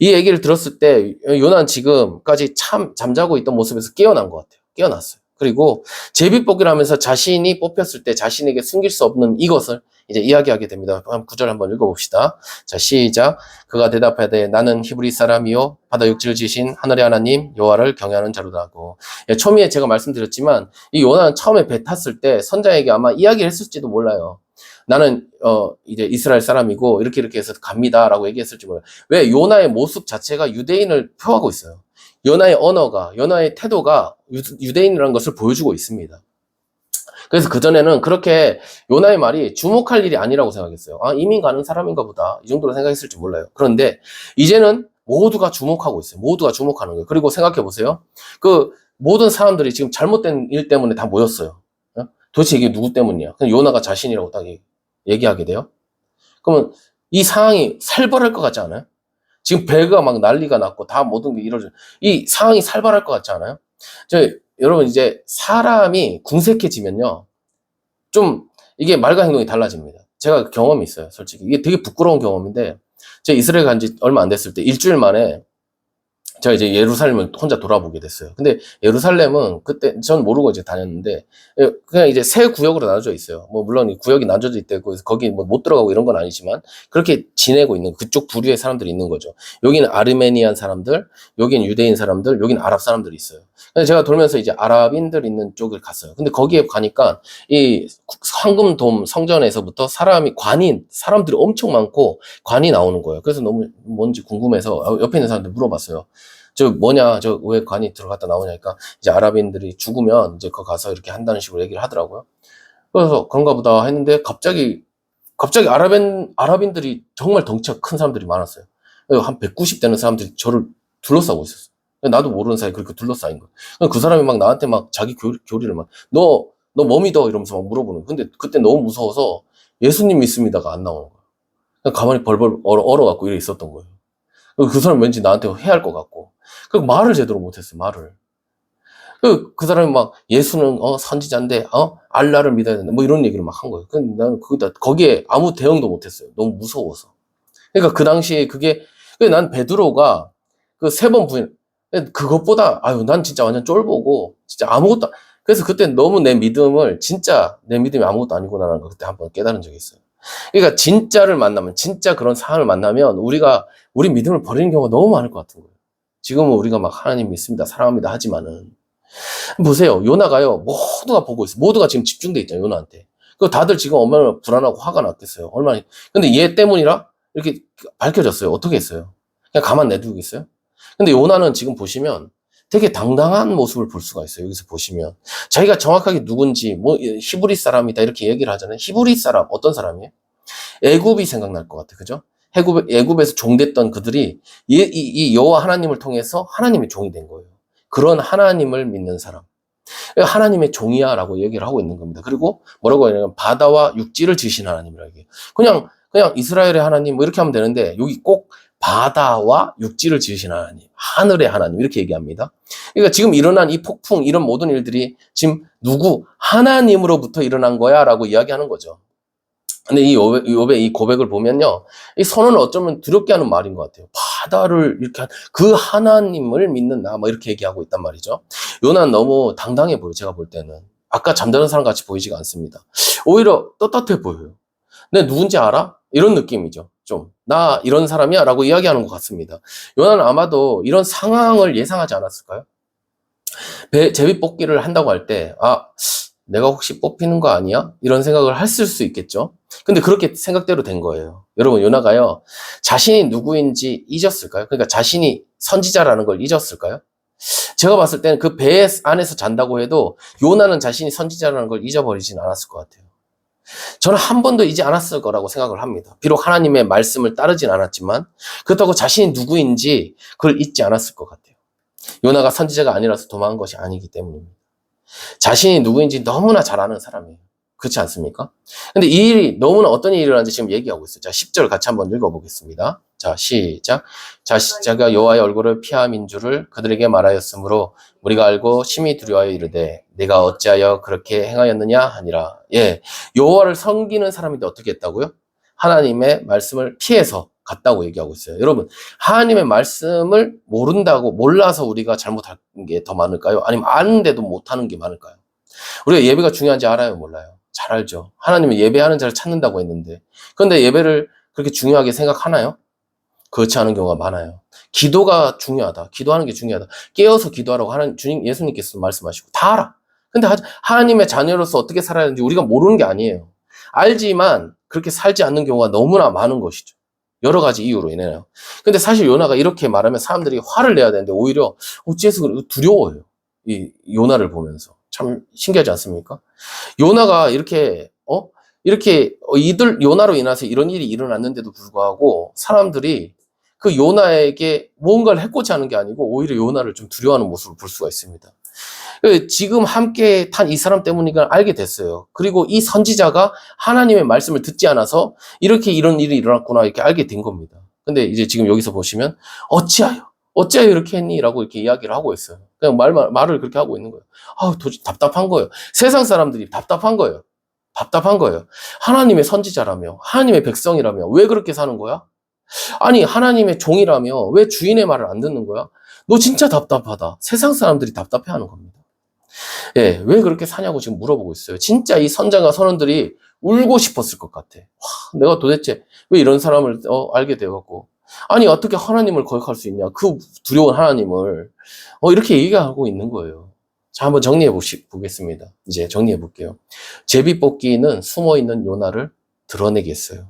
이 얘기를 들었을 때 요나는 지금까지 참 잠자고 있던 모습에서 깨어난 것 같아요. 깨어났어요. 그리고 제비뽑기를 하면서 자신이 뽑혔을 때 자신에게 숨길 수 없는 이것을 이제 이야기하게 됩니다. 한 구절 한번 읽어봅시다. 자, 시작. 그가 대답하되 나는 히브리 사람이요 바다 육지를 지신 하늘의 하나님 여호와를 경외하는 자로다고. 초미에 제가 말씀드렸지만 이 요나는 처음에 배 탔을 때 선장에게 아마 이야기를 했을지도 몰라요. 나는 이제 이스라엘 사람이고 이렇게 해서 갑니다라고 얘기했을지 몰라요. 왜? 요나의 모습 자체가 유대인을 표하고 있어요. 요나의 언어가, 요나의 태도가 유대인이라는 것을 보여주고 있습니다. 그래서 그전에는 그렇게 요나의 말이 주목할 일이 아니라고 생각했어요. 아, 이민 가는 사람인가 보다. 이 정도로 생각했을지 몰라요. 그런데 이제는 모두가 주목하고 있어요. 모두가 주목하는 거예요. 그리고 생각해 보세요. 그 모든 사람들이 지금 잘못된 일 때문에 다 모였어요. 도대체 이게 누구 때문이야? 그냥 요나가 자신이라고 딱 얘기하게 돼요. 그러면 이 상황이 살벌할 것 같지 않아요? 지금 배가 막 난리가 났고 다 모든 게 이루어져. 이 상황이 살벌할 것 같지 않아요? 여러분 이제 사람이 궁색해지면요. 좀 이게 말과 행동이 달라집니다. 제가 경험이 있어요. 솔직히. 이게 되게 부끄러운 경험인데 제가 이스라엘 간 지 얼마 안 됐을 때 일주일 만에 제가 이제 예루살렘을 혼자 돌아보게 됐어요. 근데 예루살렘은 그때 전 모르고 이제 다녔는데 그냥 이제 세 구역으로 나눠져 있어요. 뭐 물론 구역이 나눠져 있고 거기 뭐 못 들어가고 이런 건 아니지만 그렇게 지내고 있는 그쪽 부류의 사람들이 있는 거죠. 여기는 아르메니안 사람들, 여기는 유대인 사람들, 여기는 아랍 사람들이 있어요. 근데 제가 돌면서 이제 아랍인들 있는 쪽을 갔어요. 근데 거기에 가니까 이 황금돔 성전에서부터 사람들이 엄청 많고 관이 나오는 거예요. 그래서 너무 뭔지 궁금해서 옆에 있는 사람들 물어봤어요. 저 뭐냐, 저 왜 관이 들어갔다 나오냐니까 이제 아랍인들이 죽으면 이제 거 가서 이렇게 한다는 식으로 얘기를 하더라고요. 그래서 그런가 보다 했는데 갑자기 아랍인들이 정말 덩치가 큰 사람들이 많았어요. 한 190 되는 사람들이 저를 둘러싸고 있었어요. 나도 모르는 사이에 그렇게 둘러싸인 거예요. 그 사람이 막 나한테 막 자기 교리를 막 너 뭐 믿어? 이러면서 막 물어보는 거예요. 근데 그때 너무 무서워서 예수님 믿습니다가 안 나오는 거예요. 그냥 가만히 벌벌 얼어갖고 이래 있었던 거예요. 그 사람 왠지 나한테 해할 것 같고. 그 말을 제대로 못했어요, 말을. 그 사람이 막 예수는 선지자인데 알라를 믿어야 된다 뭐 이런 얘기를 막 한 거예요. 근데 나는 거기에 아무 대응도 못했어요. 너무 무서워서. 그러니까 그 당시에 난 베드로가 그 3번 부인 그것보다 난 진짜 완전 쫄보고 진짜 아무것도 그래서 그때 너무 내 믿음이 아무것도 아니구나라는 걸 그때 한번 깨달은 적이 있어요. 그러니까 진짜 그런 상황을 만나면 우리 믿음을 버리는 경우가 너무 많을 것 같은 거예요. 지금은 우리가 막 하나님 믿습니다, 사랑합니다 하지만은 보세요. 요나가요. 모두가 보고 있어요. 모두가 지금 집중돼 있잖아요. 요나한테. 그 다들 지금 얼마나 불안하고 화가 났겠어요. 근데 얘 때문이라 이렇게 밝혀졌어요. 어떻게 했어요? 그냥 가만 내두겠어요? 근데 요나는 지금 보시면 되게 당당한 모습을 볼 수가 있어요. 여기서 보시면. 자기가 정확하게 누군지, 히브리 사람이다 이렇게 얘기를 하잖아요. 히브리 사람, 어떤 사람이에요? 애굽이 생각날 것 같아요. 그죠? 애굽에서 종됐던 그들이 이 여호와 하나님을 통해서 하나님의 종이 된 거예요. 그런 하나님을 믿는 사람. 하나님의 종이야라고 얘기를 하고 있는 겁니다. 그리고 뭐라고 하냐면 바다와 육지를 지신 하나님이라고 얘기해요. 그냥 이스라엘의 하나님 뭐 이렇게 하면 되는데 여기 꼭 바다와 육지를 지으신 하나님, 하늘의 하나님 이렇게 얘기합니다. 그러니까 지금 일어난 이 폭풍, 이런 모든 일들이 지금 누구? 하나님으로부터 일어난 거야 라고 이야기하는 거죠. 근데 이 욥의 이 고백을 보면요, 이 선언을 어쩌면 두렵게 하는 말인 것 같아요. 바다를 이렇게 그 하나님을 믿는 나, 뭐 이렇게 얘기하고 있단 말이죠. 요나는 너무 당당해 보여요. 제가 볼 때는 아까 잠자는 사람 같이 보이지가 않습니다. 오히려 떳떳해 보여요. 내 누군지 알아? 이런 느낌이죠. 좀 나 이런 사람이야 라고 이야기하는 것 같습니다. 요나는 아마도 이런 상황을 예상하지 않았을까요? 제비 뽑기를 한다고 할 때, 내가 혹시 뽑히는 거 아니야? 이런 생각을 했을 수 있겠죠. 근데 그렇게 생각대로 된 거예요. 여러분, 요나가요, 자신이 누구인지 잊었을까요? 그러니까 자신이 선지자라는 걸 잊었을까요? 제가 봤을 때는 그 배 안에서 잔다고 해도 요나는 자신이 선지자라는 걸 잊어버리진 않았을 것 같아요. 저는 한 번도 잊지 않았을 거라고 생각을 합니다. 비록 하나님의 말씀을 따르진 않았지만 그렇다고 자신이 누구인지 그걸 잊지 않았을 것 같아요. 요나가 선지자가 아니라서 도망한 것이 아니기 때문입니다. 자신이 누구인지 너무나 잘 아는 사람이에요. 그렇지 않습니까? 근데 이 일이 너무나 어떤 일이 일어나는지 지금 얘기하고 있어요. 자, 10절 같이 한번 읽어보겠습니다. 자, 시작. 자, 자가 여호와의 얼굴을 피함인 줄을 그들에게 말하였으므로 우리가 알고 심히 두려워하여 이르되 내가 어찌하여 그렇게 행하였느냐 하니라. 예, 여호와를 섬기는 사람인데 어떻게 했다고요? 하나님의 말씀을 피해서 갔다고 얘기하고 있어요. 여러분, 하나님의 말씀을 모른다고, 몰라서 우리가 잘못한 게 더 많을까요? 아니면 아는데도 못하는 게 많을까요? 우리가 예배가 중요한지 알아요? 몰라요? 잘 알죠. 하나님은 예배하는 자를 찾는다고 했는데, 그런데 예배를 그렇게 중요하게 생각하나요? 그렇지 않은 경우가 많아요. 기도가 중요하다. 기도하는 게 중요하다. 깨어서 기도하라고 주님, 예수님께서 말씀하시고 다 알아. 근데 하나님의 자녀로서 어떻게 살아야 하는지 우리가 모르는 게 아니에요. 알지만 그렇게 살지 않는 경우가 너무나 많은 것이죠. 여러 가지 이유로 인해요. 근데 사실 요나가 이렇게 말하면 사람들이 화를 내야 되는데 오히려 어째서 두려워요. 이 요나를 보면서. 참 신기하지 않습니까? 요나가 이렇게 이들 요나로 인해서 이런 일이 일어났는데도 불구하고 사람들이 그 요나에게 무언가를 해코지 하는 게 아니고 오히려 요나를 좀 두려워하는 모습을 볼 수가 있습니다. 지금 함께 탄 이 사람 때문이니까 알게 됐어요. 그리고 이 선지자가 하나님의 말씀을 듣지 않아서 이렇게 이런 일이 일어났구나 이렇게 알게 된 겁니다. 근데 이제 지금 여기서 보시면 어찌하여 이렇게 했니? 라고 이렇게 이야기를 하고 있어요. 그냥 말을 그렇게 하고 있는 거예요. 도저히 답답한 거예요. 세상 사람들이 답답한 거예요. 답답한 거예요. 하나님의 선지자라며, 하나님의 백성이라며, 왜 그렇게 사는 거야? 아니, 하나님의 종이라며, 왜 주인의 말을 안 듣는 거야? 너 진짜 답답하다. 세상 사람들이 답답해 하는 겁니다. 예, 왜 그렇게 사냐고 지금 물어보고 있어요. 진짜 이 선장과 선원들이 울고 싶었을 것 같아. 내가 도대체 왜 이런 사람을 알게 되었고, 아니, 어떻게 하나님을 거역할 수 있냐? 그 두려운 하나님을, 이렇게 얘기하고 있는 거예요. 자, 한번 정리해 보겠습니다. 이제 정리해 볼게요. 제비뽑기는 숨어 있는 요나를 드러내게 했어요.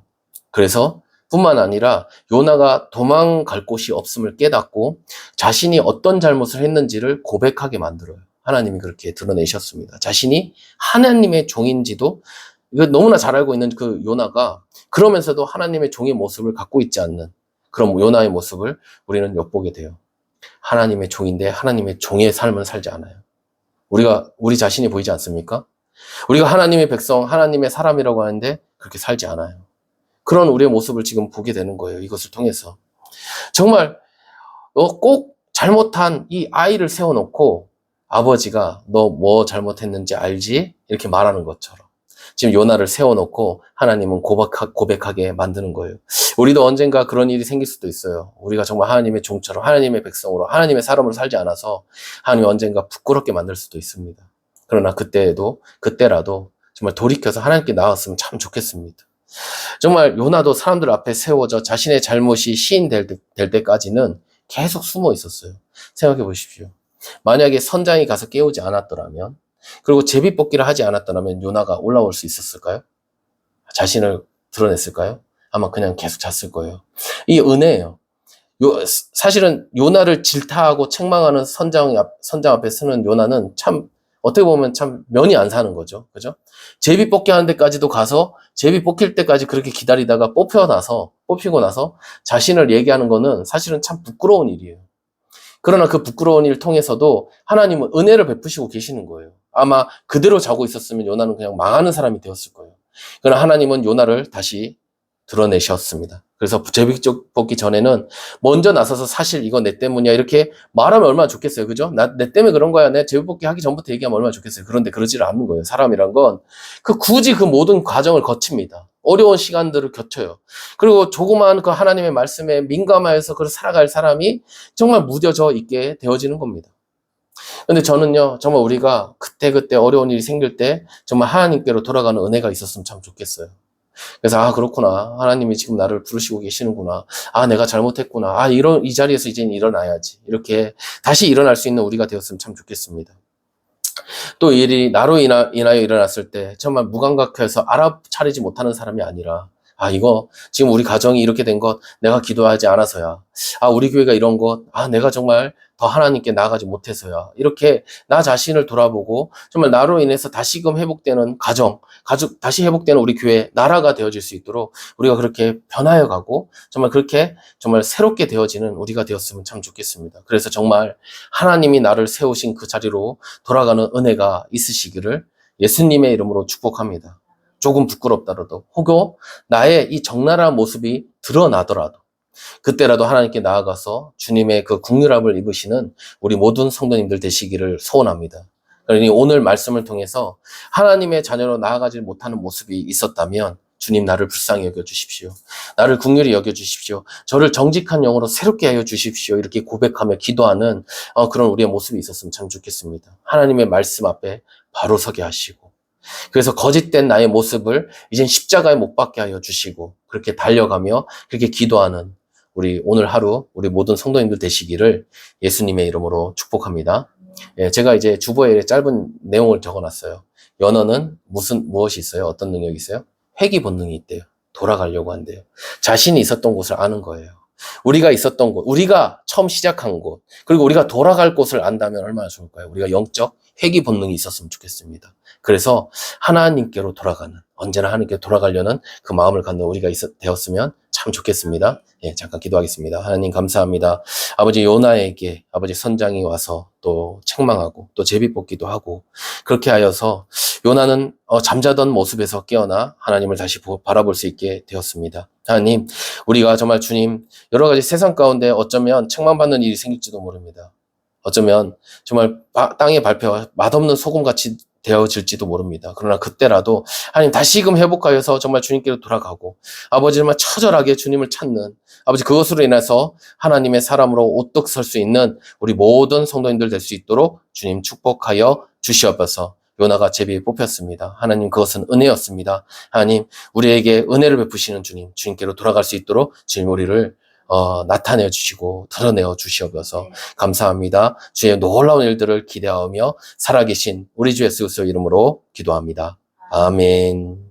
그래서 뿐만 아니라 요나가 도망갈 곳이 없음을 깨닫고 자신이 어떤 잘못을 했는지를 고백하게 만들어요. 하나님이 그렇게 드러내셨습니다. 자신이 하나님의 종인지도 이거 너무나 잘 알고 있는 그 요나가 그러면서도 하나님의 종의 모습을 갖고 있지 않는 그런 요나의 모습을 우리는 엿보게 돼요. 하나님의 종인데 하나님의 종의 삶을 살지 않아요. 우리 자신이 보이지 않습니까? 우리가 하나님의 백성, 하나님의 사람이라고 하는데 그렇게 살지 않아요. 그런 우리의 모습을 지금 보게 되는 거예요. 이것을 통해서. 정말 꼭 잘못한 이 아이를 세워놓고 아버지가 너 뭐 잘못했는지 알지? 이렇게 말하는 것처럼. 지금 요나를 세워놓고 하나님은 고백하게 만드는 거예요. 우리도 언젠가 그런 일이 생길 수도 있어요. 우리가 정말 하나님의 종처럼 하나님의 백성으로 하나님의 사람으로 살지 않아서 하나님이 언젠가 부끄럽게 만들 수도 있습니다. 그러나 그때라도 정말 돌이켜서 하나님께 나왔으면 참 좋겠습니다. 정말 요나도 사람들 앞에 세워져 자신의 잘못이 시인될 때까지는 계속 숨어 있었어요. 생각해 보십시오. 만약에 선장이 가서 깨우지 않았더라면, 그리고 제비뽑기를 하지 않았더라면 요나가 올라올 수 있었을까요? 자신을 드러냈을까요? 아마 그냥 계속 잤을 거예요. 이 은혜예요. 사실은 요나를 질타하고 책망하는 선장 앞에 서는 요나는 참 어떻게 보면 참 면이 안 사는 거죠. 그죠? 제비 뽑기 하는 데까지도 가서 제비 뽑힐 때까지 그렇게 기다리다가 뽑히고 나서 자신을 얘기하는 거는 사실은 참 부끄러운 일이에요. 그러나 그 부끄러운 일 통해서도 하나님은 은혜를 베푸시고 계시는 거예요. 아마 그대로 자고 있었으면 요나는 그냥 망하는 사람이 되었을 거예요. 그러나 하나님은 요나를 다시 드러내셨습니다. 그래서 제비 뽑기 전에는 먼저 나서서 사실 이거 내 때문이야 이렇게 말하면 얼마나 좋겠어요. 그죠? 내 때문에 그런 거야. 내 제비 뽑기 하기 전부터 얘기하면 얼마나 좋겠어요. 그런데 그러지를 않는 거예요. 사람이란 건 굳이 그 모든 과정을 거칩니다. 어려운 시간들을 겪어요. 그리고 조그마한 그 하나님의 말씀에 민감하여서 그걸 살아갈 사람이 정말 무뎌져 있게 되어지는 겁니다. 근데 저는요, 정말 우리가 그때그때 어려운 일이 생길 때 정말 하나님께로 돌아가는 은혜가 있었으면 참 좋겠어요. 그래서 그렇구나. 하나님이 지금 나를 부르시고 계시는구나. 내가 잘못했구나. 이 자리에서 이제는 일어나야지. 이렇게 다시 일어날 수 있는 우리가 되었으면 참 좋겠습니다. 또 일이 나로 인하여 일어났을 때 정말 무감각해서 알아차리지 못하는 사람이 아니라 이거 지금 우리 가정이 이렇게 된 것 내가 기도하지 않아서야. 우리 교회가 이런 것 내가 정말 더 하나님께 나아가지 못해서야. 이렇게 나 자신을 돌아보고 정말 나로 인해서 다시금 회복되는 가족, 다시 회복되는 우리 교회 나라가 되어질 수 있도록 우리가 그렇게 변하여 가고 정말 그렇게 정말 새롭게 되어지는 우리가 되었으면 참 좋겠습니다. 그래서 정말 하나님이 나를 세우신 그 자리로 돌아가는 은혜가 있으시기를 예수님의 이름으로 축복합니다. 조금 부끄럽더라도 혹은 나의 이 적나라한 모습이 드러나더라도 그때라도 하나님께 나아가서 주님의 그 긍휼함을 입으시는 우리 모든 성도님들 되시기를 소원합니다. 그러니 오늘 말씀을 통해서 하나님의 자녀로 나아가지 못하는 모습이 있었다면 주님 나를 불쌍히 여겨주십시오. 나를 긍휼히 여겨주십시오. 저를 정직한 영으로 새롭게 하여 주십시오. 이렇게 고백하며 기도하는 그런 우리의 모습이 있었으면 참 좋겠습니다. 하나님의 말씀 앞에 바로 서게 하시고 그래서 거짓된 나의 모습을 이젠 십자가에 못 박게 하여 주시고 그렇게 달려가며 그렇게 기도하는 우리 오늘 하루 우리 모든 성도님들 되시기를 예수님의 이름으로 축복합니다. 제가 이제 주보에 짧은 내용을 적어놨어요. 연어는 무엇이 있어요? 어떤 능력이 있어요? 회귀 본능이 있대요. 돌아가려고 한대요. 자신이 있었던 곳을 아는 거예요. 우리가 있었던 곳, 우리가 처음 시작한 곳, 그리고 우리가 돌아갈 곳을 안다면 얼마나 좋을까요? 우리가 영적 회귀 본능이 있었으면 좋겠습니다. 그래서 하나님께로 돌아가는, 언제나 하나님께 돌아가려는 그 마음을 갖는 우리가 되었으면 참 좋겠습니다. 잠깐 기도하겠습니다. 하나님 감사합니다. 아버지 요나에게 아버지 선장이 와서 또 책망하고 또 제비뽑기도 하고 그렇게 하여서 요나는 잠자던 모습에서 깨어나 하나님을 다시 바라볼 수 있게 되었습니다. 하나님, 우리가 정말 주님 여러 가지 세상 가운데 어쩌면 책망받는 일이 생길지도 모릅니다. 어쩌면 정말 땅에 밟혀 맛없는 소금같이 되어질지도 모릅니다. 그러나 그때라도 하나님 다시금 회복하여서 정말 주님께로 돌아가고 아버지 정말 처절하게 주님을 찾는 아버지 그것으로 인해서 하나님의 사람으로 오뚝 설 수 있는 우리 모든 성도님들 될 수 있도록 주님 축복하여 주시옵소서. 요나가 제비에 뽑혔습니다. 하나님 그것은 은혜였습니다. 하나님 우리에게 은혜를 베푸시는 주님께로 돌아갈 수 있도록 주님 우리를 나타내어 주시고 드러내어 주시옵소서. 감사합니다. 주의 놀라운 일들을 기대하며 살아계신 우리 주 예수 그리스도의 이름으로 기도합니다. 아멘.